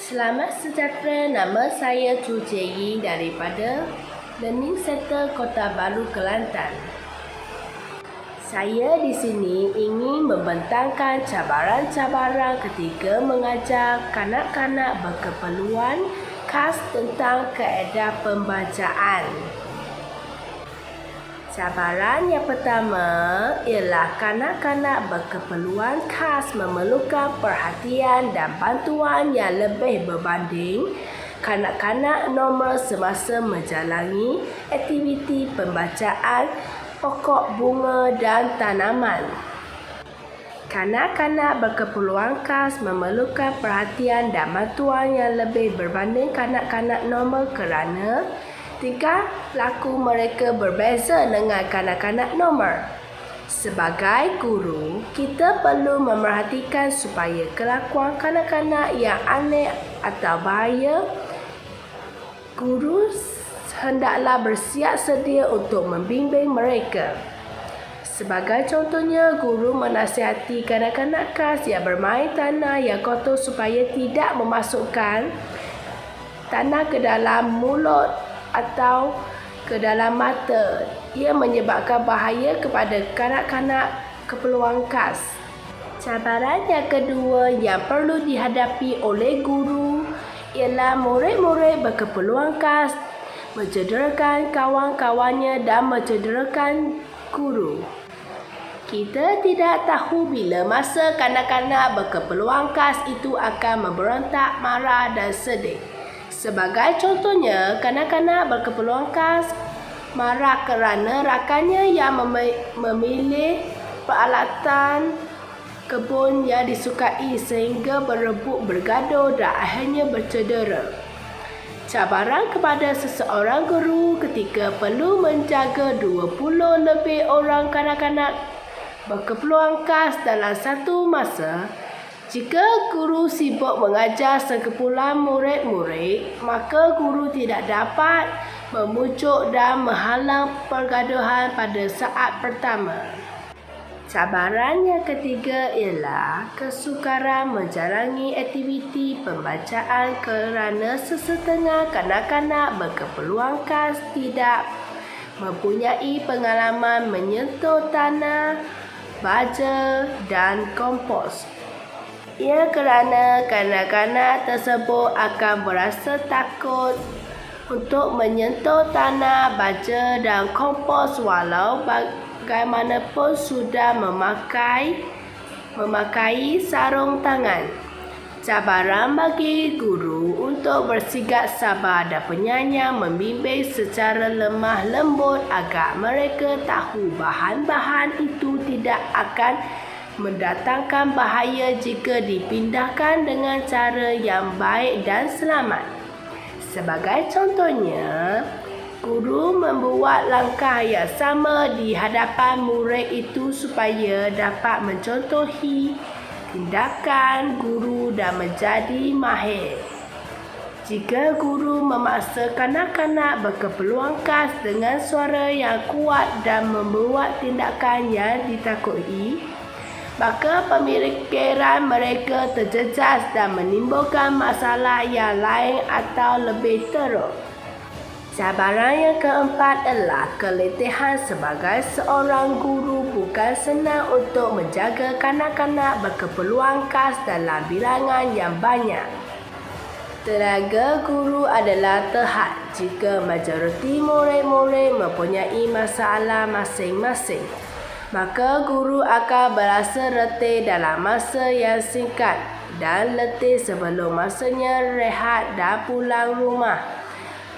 Selamat sejahtera, nama saya Chu Jie Ying daripada Learning Center Kota Baru, Kelantan. Saya di sini ingin membentangkan cabaran-cabaran ketika mengajar kanak-kanak berkeperluan khas tentang kaedah pembacaan. Cabaran yang pertama ialah kanak-kanak berkeperluan khas memerlukan perhatian dan bantuan yang lebih berbanding kanak-kanak normal semasa menjalani aktiviti pembacaan pokok bunga dan tanaman. Kanak-kanak berkeperluan khas memerlukan perhatian dan bantuan yang lebih berbanding kanak-kanak normal kerana tingkah laku mereka berbeza dengan kanak-kanak normal. Sebagai guru, kita perlu memerhatikan supaya kelakuan kanak-kanak yang aneh atau bahaya, guru hendaklah bersiap sedia untuk membimbing mereka. Sebagai contohnya, guru menasihati kanak-kanak khas yang bermain tanah yang kotor supaya tidak memasukkan tanah ke dalam mulut atau ke dalam mata. Ia menyebabkan bahaya kepada kanak-kanak keperluan khas. Cabaran yang kedua yang perlu dihadapi oleh guru ialah murid-murid berkeperluan khas mencederakan kawan-kawannya dan mencederakan guru. Kita tidak tahu bila masa kanak-kanak berkeperluan khas itu akan memberontak, marah dan sedih. Sebagai contohnya, kanak-kanak berkeperluan khas marah kerana rakannya yang memilih peralatan kebun yang disukai sehingga berebut, bergaduh dan akhirnya bercedera. Cabaran kepada seseorang guru ketika perlu menjaga 20 lebih orang kanak-kanak berkeperluan khas dalam satu masa. Jika guru sibuk mengajar sekumpulan murid-murid, maka guru tidak dapat memujuk dan menghalang pergaduhan pada saat pertama. Cabaran yang ketiga ialah kesukaran menjalani aktiviti pembacaan kerana sesetengah kanak-kanak berkeperluan khas tidak mempunyai pengalaman menyentuh tanah, baja dan kompos. Ia kerana kanak-kanak tersebut akan berasa takut untuk menyentuh tanah, baja dan kompos walau bagaimanapun sudah memakai sarung tangan. Cabaran bagi guru untuk bersigap sabar dan penyayang membimbing secara lemah lembut agar mereka tahu bahan-bahan itu tidak akan mendatangkan bahaya jika dipindahkan dengan cara yang baik dan selamat. Sebagai contohnya, guru membuat langkah yang sama di hadapan murid itu supaya dapat mencontohi tindakan guru dan menjadi mahir. Jika guru memaksa kanak-kanak berkeperluan khas dengan suara yang kuat dan membuat tindakan yang ditakuti, maka pemikiran mereka terjejas dan menimbulkan masalah yang lain atau lebih teruk. Cabaran yang keempat ialah keletihan sebagai seorang guru. Bukan senang untuk menjaga kanak-kanak berkeperluan khas dalam bilangan yang banyak. Tenaga guru adalah terhad jika majoriti murid-murid mempunyai masalah masing-masing. Maka guru akan berasa letih dalam masa yang singkat dan letih sebelum masanya rehat dan pulang rumah.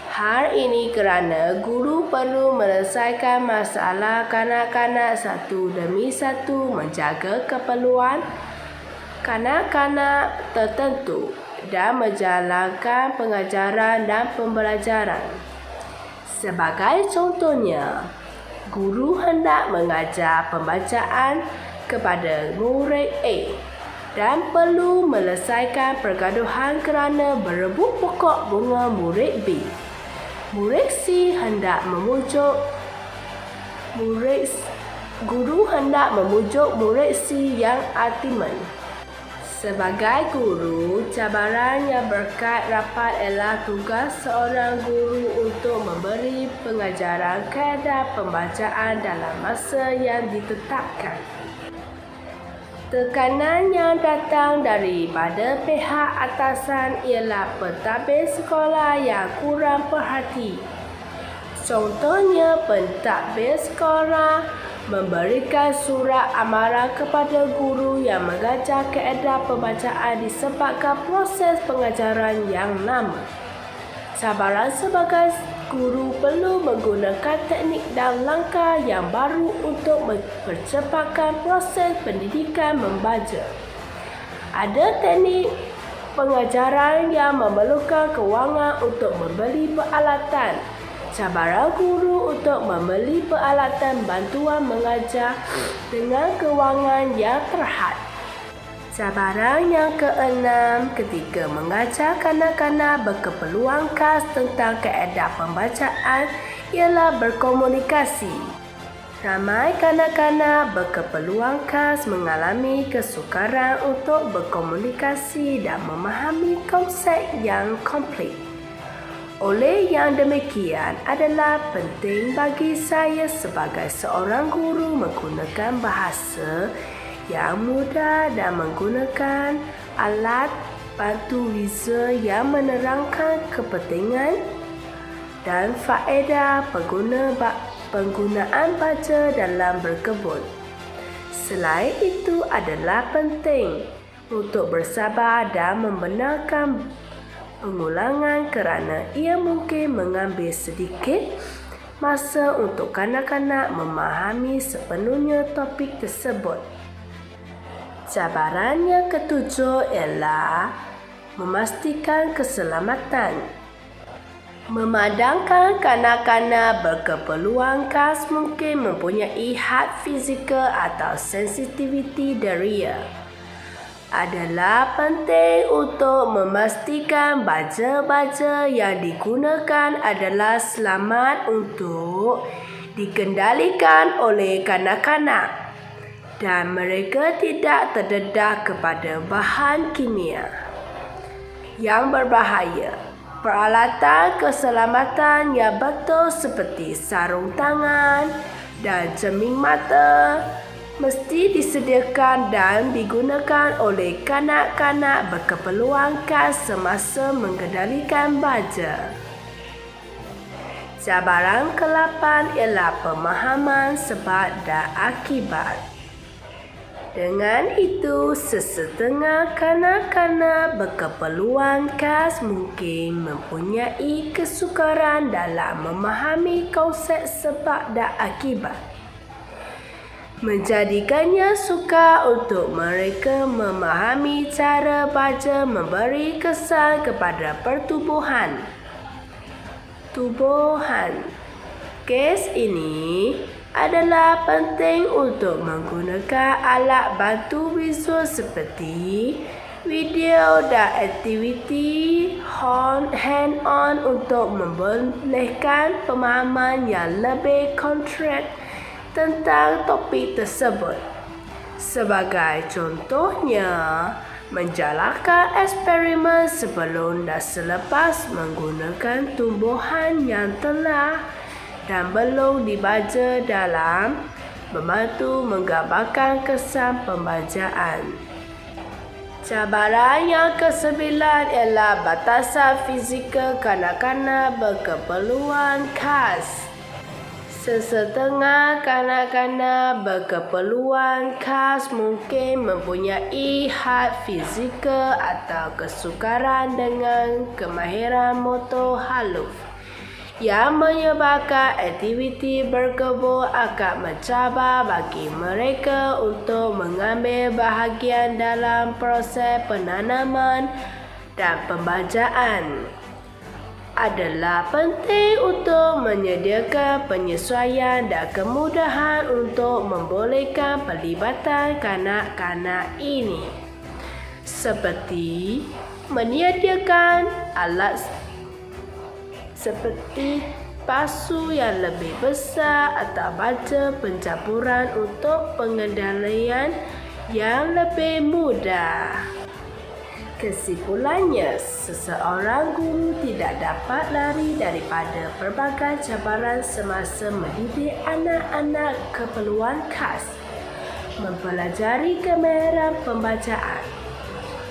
Hal ini kerana guru perlu menyelesaikan masalah kanak-kanak satu demi satu, menjaga keperluan kanak-kanak tertentu dan menjalankan pengajaran dan pembelajaran. Sebagai contohnya, guru hendak mengajar pembacaan kepada murid A dan perlu menyelesaikan pergaduhan kerana berebut pokok bunga murid B. Murid C hendak memujuk guru hendak memujuk murid C yang artimen. Sebagai guru, cabaran yang berkat rapat ialah tugas seorang guru untuk memberi pengajaran kaedah pembacaan dalam masa yang ditetapkan. Tekanan yang datang daripada pihak atasan ialah pentadbir sekolah yang kurang perhati. Contohnya, pentadbir sekolah memberikan surat amaran kepada guru yang mengajar kaedah pembacaan disebabkan proses pengajaran yang lama. Cabaran sebagai guru perlu menggunakan teknik dan langkah yang baru untuk mempercepatkan proses pendidikan membaca. Ada teknik pengajaran yang memerlukan kewangan untuk membeli peralatan. Cabaran guru untuk membeli peralatan bantuan mengajar dengan kewangan yang terhad. Cabaran yang keenam ketika mengajar kanak-kanak berkeperluan khas tentang kaedah pembacaan ialah berkomunikasi. Ramai kanak-kanak berkeperluan khas mengalami kesukaran untuk berkomunikasi dan memahami konsep yang komplit. Oleh yang demikian, adalah penting bagi saya sebagai seorang guru menggunakan bahasa yang mudah dan menggunakan alat bantu visual yang menerangkan kepentingan dan faedah penggunaan baca dalam berkebun. Selain itu, adalah penting untuk bersabar dan membenarkan pengulangan kerana ia mungkin mengambil sedikit masa untuk kanak-kanak memahami sepenuhnya topik tersebut. Cabaran yang ketujuh ialah memastikan keselamatan. Memandangkan kanak-kanak berkeperluan khas mungkin mempunyai had fizikal atau sensitiviti deria. Adalah penting untuk memastikan baja-baja yang digunakan adalah selamat untuk dikendalikan oleh kanak-kanak dan mereka tidak terdedah kepada bahan kimia yang berbahaya. Peralatan keselamatan yang betul seperti sarung tangan dan cermin mata mesti disediakan dan digunakan oleh kanak-kanak berkeperluan khas semasa mengendalikan baja. Cabaran ke-8 ialah pemahaman sebab dan akibat. Dengan itu, sesetengah kanak-kanak berkeperluan khas mungkin mempunyai kesukaran dalam memahami konsep sebab dan akibat, menjadikannya sukar untuk mereka memahami cara baca memberi kesan kepada pertubuhan. Kes ini adalah penting untuk menggunakan alat bantu visual seperti video dan aktiviti hand-on untuk membolehkan pemahaman yang lebih konkret tentang topik tersebut. Sebagai contohnya, menjalankan eksperimen sebelum dan selepas menggunakan tumbuhan yang telah dan belum dibaca dalam membantu menggambarkan kesan pembacaan. Cabaran yang ke-9 ialah batasan fizikal kanak-kanak berkeperluan khas. Sesetengah kanak-kanak berkeperluan khas mungkin mempunyai had fizikal atau kesukaran dengan kemahiran motor halus yang menyebabkan aktiviti berkebun akan mencabar bagi mereka untuk mengambil bahagian dalam proses penanaman dan pembajaan. Adalah penting untuk menyediakan penyesuaian dan kemudahan untuk membolehkan pelibatan kanak-kanak ini, seperti menyediakan alat seperti pasu yang lebih besar atau baja pencampuran untuk pengendalian yang lebih mudah. Kesimpulannya, seseorang guru tidak dapat lari daripada pelbagai cabaran semasa mendidik anak-anak keperluan khas. Mempelajari kemahiran pembacaan.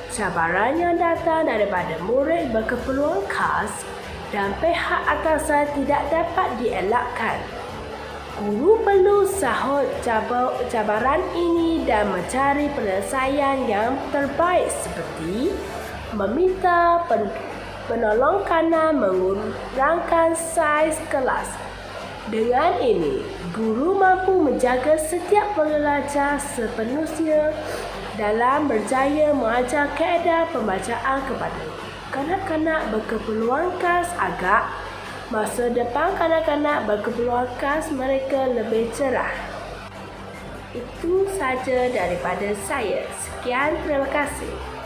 Cabaran yang datang daripada murid berkeperluan khas dan pihak atasan tidak dapat dielakkan. Guru perlu sahut cabaran ini dan mencari penyelesaian yang terbaik seperti meminta penolong kerana mengurangkan saiz kelas. Dengan ini, guru mampu menjaga setiap pelajar sepenuhnya dalam berjaya mengajar kaedah pembacaan kepada kanak-kanak berkeperluan khas agar masa depan kanak-kanak berkeperluan khas mereka lebih cerah. Itu saja daripada saya. Sekian, terima kasih.